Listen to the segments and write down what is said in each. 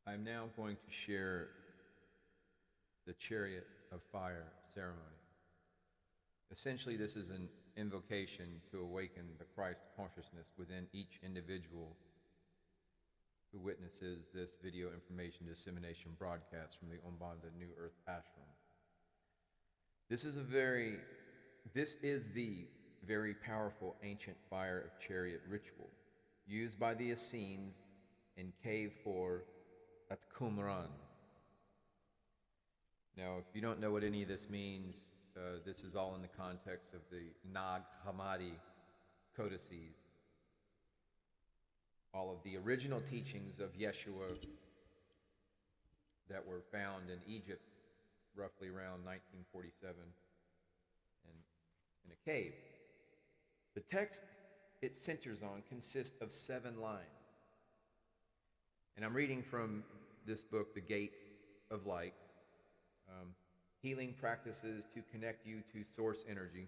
I'm now going to share the Chariot of Fire ceremony. Essentially, this is an invocation to awaken the Christ consciousness within each individual who witnesses this video information dissemination broadcast from the Umbanda New Earth Ashram. This is the very powerful ancient fire of chariot ritual used by the Essenes in Cave 4 at Qumran. Now, if you don't know what any of this means, this is all in the context of the Nag Hammadi codices. All of the original teachings of Yeshua that were found in Egypt roughly around 1947 in a cave. The text it centers on consists of 7 lines. And I'm reading from this book, The Gate of Light, Healing Practices to Connect You to Source Energy.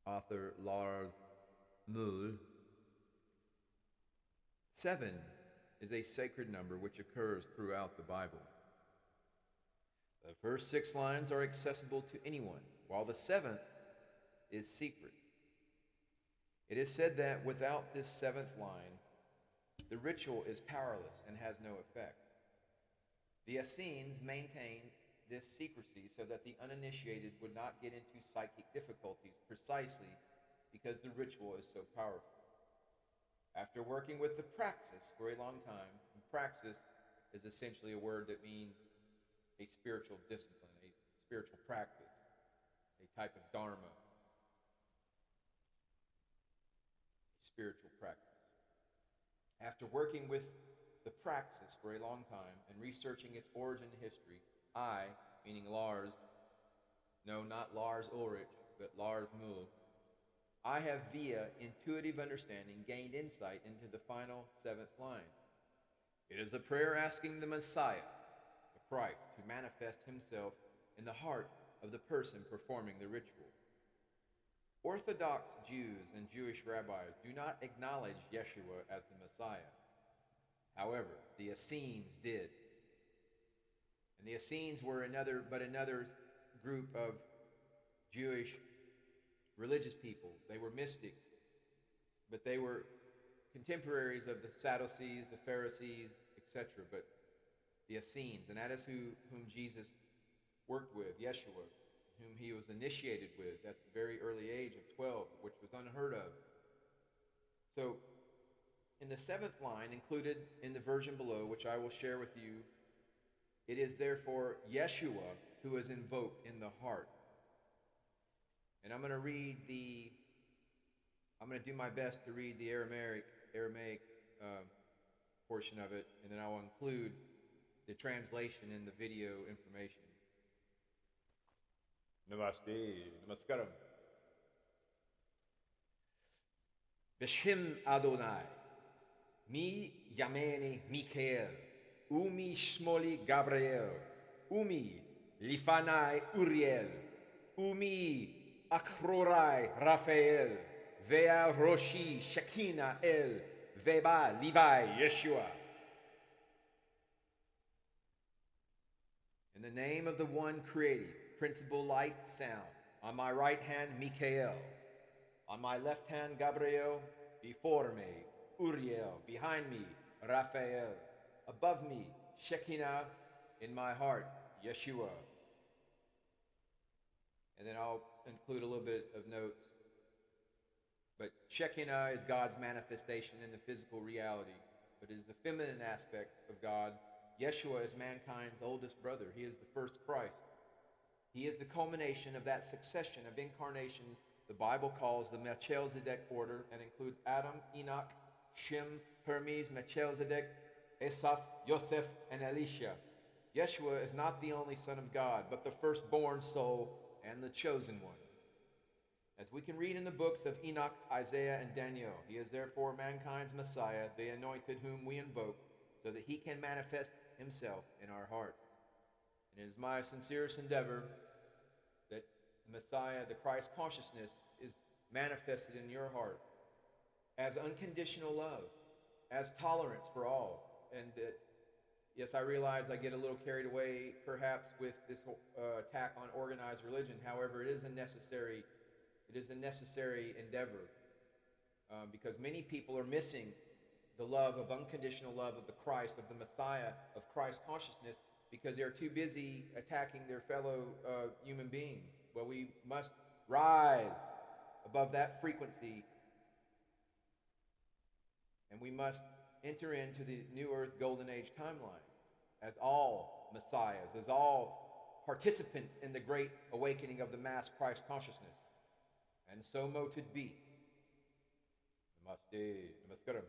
Author Lars Muhl. 7 is a sacred number which occurs throughout the Bible. The first 6 lines are accessible to anyone, while the 7th is secret. It is said that without this 7th line, the ritual is powerless and has no effect. The Essenes maintained this secrecy so that the uninitiated would not get into psychic difficulties precisely because the ritual is so powerful. After working with the praxis for a long time, and praxis is essentially a word that means a spiritual discipline, a spiritual practice, a type of dharma, spiritual practice. After working with the praxis for a long time and researching its origin and history, I, meaning Lars, no, not Lars Ulrich, but Lars Muhl, I have via intuitive understanding gained insight into the final 7th line. It is a prayer asking the Messiah, the Christ, to manifest himself in the heart of the person performing the ritual. Orthodox Jews and Jewish rabbis do not acknowledge Yeshua as the Messiah. However, the Essenes did. And the Essenes were another group of Jewish religious people. They were mystics, but they were contemporaries of the Sadducees, the Pharisees, etc. But the Essenes, and that is whom Jesus worked with, Yeshua, whom he was initiated with at the very early age of 12, which was unheard of. So, in the 7th line, included in the version below, which I will share with you, it is therefore Yeshua who is invoked in the heart. And I'm going to do my best to read the Aramaic portion of it, and then I will include the translation in the video information. Namaste, namaskaram. B'shem Adonai, mi yameni MIKAEL, umi shmoli GABRIEL, umi lifanai URIEL, umi akrorai RAFAEL, vea roshi SHEKINAH veba Levi YESHUA. In the name of the one creative, principal light sound, on my right hand MIKAEL, on my left hand GABRIEL, before me URIEL, behind me RAFAEL, above me SHEKINAH, in my heart YESHUA. And then I'll include a little bit of notes. But Shekinah is God's manifestation in the physical reality, but it is the feminine aspect of God. Yeshua is mankind's oldest brother. He is the first Christ. He is the culmination of that succession of incarnations the Bible calls the Melchizedek order, and includes Adam, Enoch, Shem, Hermes, Melchizedek, Esaph, Yosef, and Elisha. Yeshua is not the only Son of God, but the firstborn soul and the chosen one. As we can read in the books of Enoch, Isaiah, and Daniel, he is therefore mankind's Messiah, the anointed whom we invoke, so that he can manifest himself in our hearts. And it is my sincerest endeavor that Messiah, the Christ consciousness, is manifested in your heart as unconditional love, as tolerance for all. And that, yes, I realize I get a little carried away perhaps with this attack on organized religion. However, it is a necessary endeavor, because many people are missing the love of unconditional love of the Christ, of the Messiah, of Christ consciousness, because they're too busy attacking their fellow human beings. Well, we must rise above that frequency, and we must enter into the New Earth Golden Age timeline as all Messiahs, as all participants in the great awakening of the mass Christ consciousness. And so mote it be. Namaste. Namaskaram.